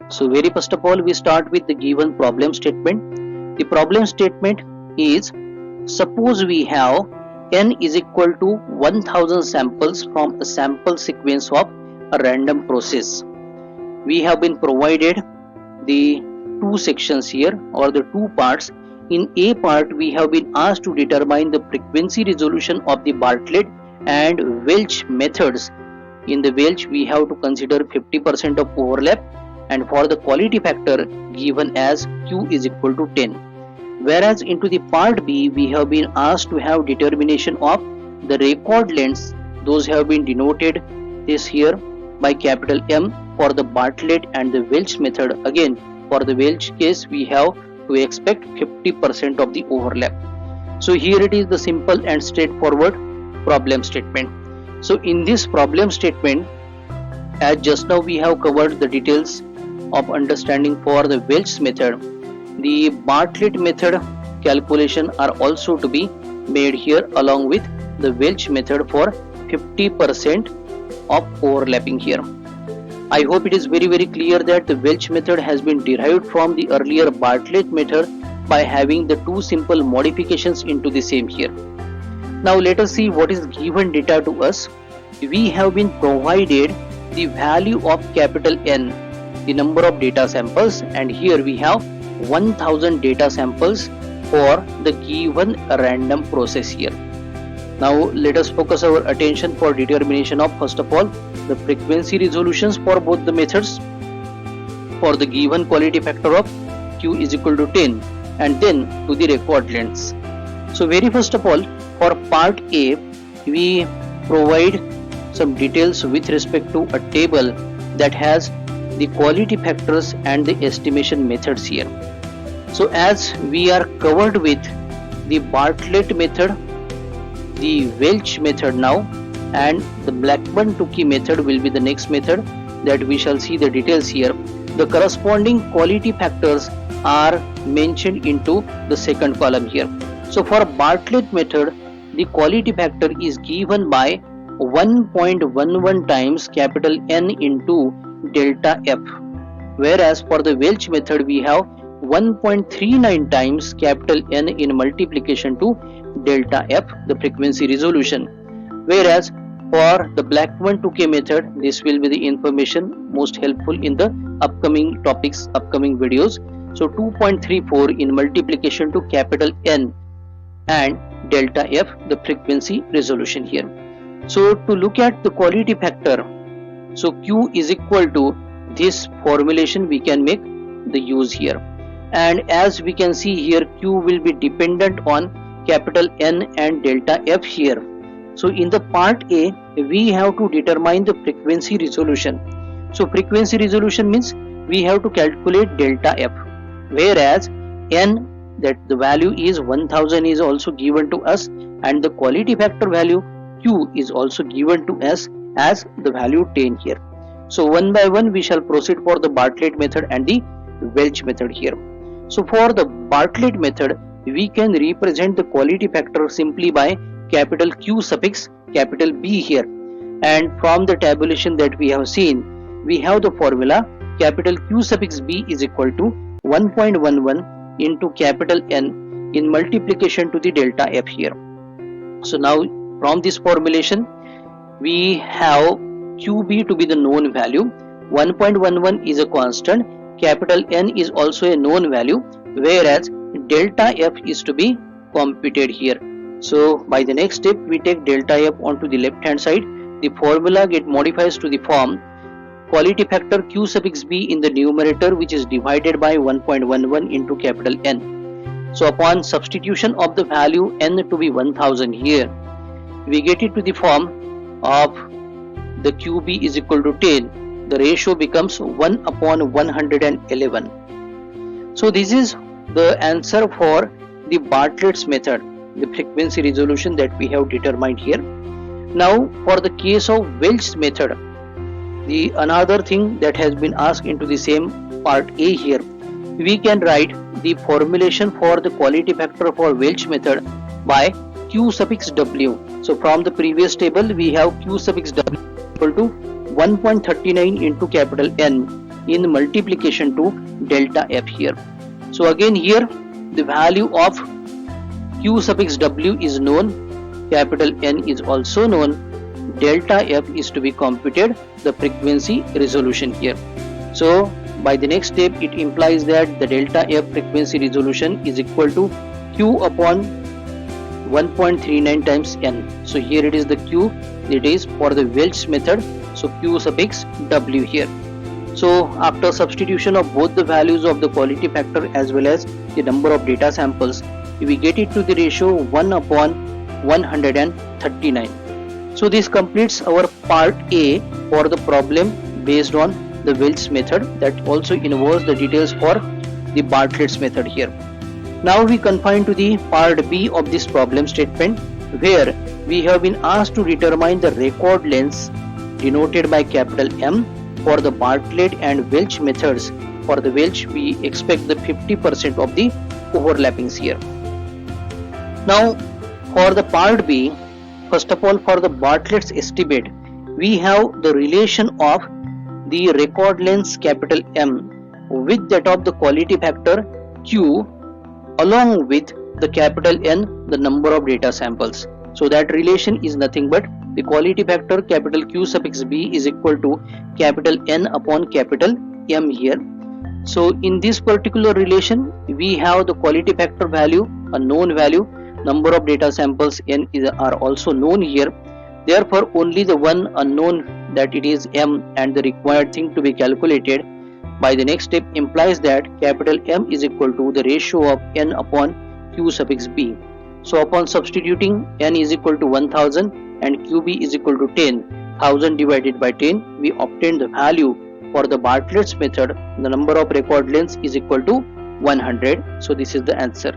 So very first of all, we start with the given problem statement. The problem statement is, suppose we have n is equal to 1000 samples from a sample sequence of a random process. We have been provided the two sections here, or the two parts. In A part, we have been asked to determine the frequency resolution of the Bartlett and Welch methods. In the Welch, we have to consider 50% of overlap, and for the quality factor given as Q is equal to 10. Whereas into the part B, we have been asked to have determination of the record lengths. Those have been denoted this here by capital M for the Bartlett and the Welch method. Again, for the Welch case, we have to expect 50% of the overlap. So here it is the simple and straightforward problem statement. So in this problem statement, as just now we have covered the details of understanding for the Welch method, the Bartlett method calculation are also to be made here along with the Welch method for 50% of overlapping here. I hope it is very clear that the Welch method has been derived from the earlier Bartlett method by having the two simple modifications into the same here. Now let us see what is given data to us. We have been provided the value of capital N, the number of data samples, and here we have 1000 data samples for the given random process here. Now let us focus our attention for determination of, first of all, the frequency resolutions for both the methods for the given quality factor of Q is equal to 10, and then to the record lengths. So very first of all, for part A, we provide some details with respect to a table that has the quality factors and the estimation methods here. So as we are covered with the Bartlett method, the Welch method now, and the Blackburn-Tukey method will be the next method that we shall see the details here. The corresponding quality factors are mentioned into the second column here. So for Bartlett method, the quality factor is given by 1.11 times capital N into delta F, whereas for the Welch method we have 1.39 times capital N in multiplication to delta F, the frequency resolution. Whereas for the Blackburn-Tukey method, this will be the information most helpful in the upcoming topics, upcoming videos. So 2.34 in multiplication to capital N and delta F, the frequency resolution here. So to look at the quality factor, so Q is equal to this formulation we can make the use here, and as we can see here, Q will be dependent on capital N and delta F here. So in the part A, we have to determine the frequency resolution. So frequency resolution means we have to calculate delta F, whereas N, that the value is 1000, is also given to us, and the quality factor value Q is also given to us as the value 10 here. So one by one we shall proceed for the Bartlett method and the Welch method here. So for the Bartlett method, we can represent the quality factor simply by capital Q suffix capital B here, and from the tabulation that we have seen, we have the formula capital Q suffix B is equal to 1.11 into capital N in multiplication to the delta F here. So now from this formulation we have QB to be the known value, 1.11 is a constant, capital N is also a known value, whereas delta F is to be computed here. So by the next step, we take delta F onto the left hand side. The formula get modifies to the form quality factor Q suffix B in the numerator, which is divided by 1.11 into capital N. So upon substitution of the value N to be 1000 here, we get it to the form of the QB is equal to 10. The ratio becomes 1 upon 111. So this is the answer for the Bartlett's method, the frequency resolution that we have determined here. Now for the case of Welch's method, the another thing that has been asked into the same part A here, we can write the formulation for the quality factor for Welch method by Q suffix W. So from the previous table we have Q suffix W equal to 1.39 into capital N in multiplication to delta f here. So again here the value of q suffix w is known, capital N is also known, delta f is to be computed, the frequency resolution here. So by the next step it implies that the delta f frequency resolution is equal to q upon 1.39 times n. So here it is the q, it is for the Welch method, so q suffix w here. So after substitution of both the values of the quality factor as well as the number of data samples, we get it to the ratio 1 upon 139. So this completes our part A for the problem based on the Welch method, that also involves the details for the Bartlett's method here. Now we confine to the part B of this problem statement, where we have been asked to determine the record lengths denoted by capital M for the Bartlett and Welch methods. For the Welch we expect the 50% of the overlappings here. Now for the part B, first of all for the Bartlett's estimate, we have the relation of the record length capital M with that of the quality factor Q along with the capital N, the number of data samples. So that relation is nothing but the quality factor capital Q suffix B is equal to capital N upon capital M here. So in this particular relation we have the quality factor value, a known value, number of data samples N are also known here. Therefore only the one unknown, that it is M, and the required thing to be calculated by the next step implies that capital M is equal to the ratio of N upon Q suffix B. So upon substituting N is equal to 1000 and QB is equal to 10, 1000 divided by 10, we obtain the value for the Bartlett's method, the number of record lengths is equal to 100. So this is the answer.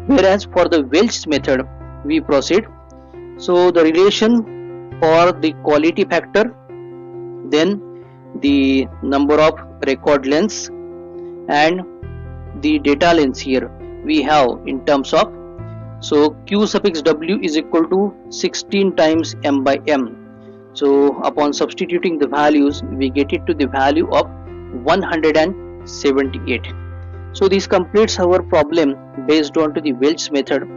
Whereas for the Welch method we proceed. So the relation for the quality factor, then the number of record lengths and the data lengths here we have in terms of, so q suffix w is equal to 16 times m by m. So upon substituting the values we get it to the value of 178. So this completes our problem based on to the Welch method.